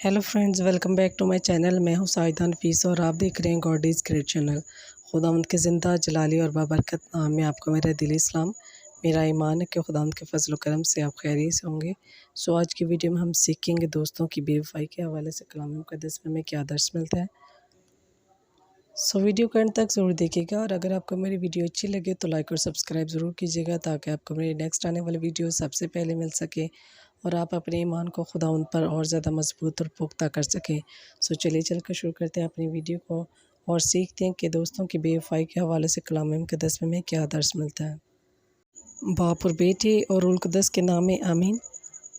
Hello friends, welcome back to my channel. मैं हूं साहिदा नफीस और आप देख रहे हैं गॉड इज़ ग्रेट चैनल। खुदावंद के ज़िंदा जलाली और बाबरकत नाम में आपको मेरा दिली सलाम। मेरा ईमान है कि खुदावंद के फजल करम से आप खैरियत से होंगे। सो आज की वीडियो में हम सीखेंगे दोस्तों की बेवफाई के हवाले से कलाम मुक़द्दस में हमें क्या दर्स मिलता है। सो वीडियो को एंड तक ज़रूर देखिएगा और अगर आपको मेरी वीडियो अच्छी लगे तो लाइक और सब्सक्राइब ज़रूर कीजिएगा ताकि आपको मेरी नेक्स्ट आने वाली वीडियो सबसे पहले मिल सके और आप अपने ईमान को खुदावंद पर और ज़्यादा मजबूत और पुख्ता कर सकें। सो चलिए चलकर शुरू करते हैं अपनी वीडियो को और सीखते हैं कि दोस्तों की बेवफाई के हवाले से कलाम मुक़द्दस में हमें क्या दर्स मिलता है। बाप और बेटे और रूहुल कुद्दस के नाम में आमीन।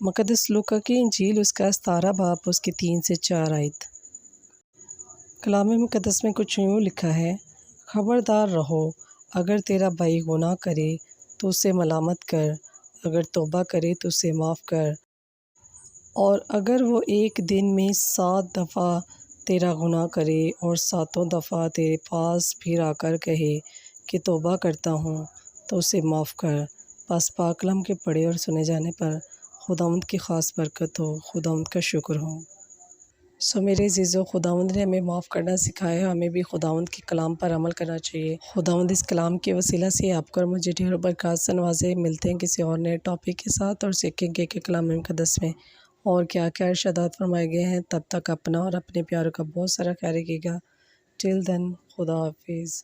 मुक़द्दस लूका की इंजील उसका 17 बाब उसकी 3 से 4 आयत। कलाम मुक़द्दस में कुछ यूँ लिखा है, खबरदार रहो, अगर तेरा भाई गुनाह करे तो उसे मलामत कर, अगर तौबा करे तो उसे माफ़ कर, और अगर वो एक दिन में 7 दफ़ा तेरा गुनाह करे और 7 दफ़ा तेरे पास फिर आकर कहे कि तौबा करता हूँ तो उसे माफ़ कर। बस पाक कलाम के पढ़े और सुने जाने पर खुदावंद की ख़ास बरकत हो, खुदावंद का शुक्र हो। सो मेरे अज़ीज़ों, खुदावंद ने हमें माफ़ करना सिखाया, हमें भी खुदावंद के कलाम पर अमल करना चाहिए। खुदावंद इस कलाम के वसीला से आपको और मुझे ढेरों बरकत से नवाज़े। मिलते हैं किसी और नए टॉपिक के साथ और सीखेंगे कि कलाम मुक़द्दस में और क्या क्या इरशादात फरमाए गए हैं। तब तक अपना और अपने प्यारों का बहुत सारा ख्याल रखिएगा। टिल देन, खुदा हाफिज़।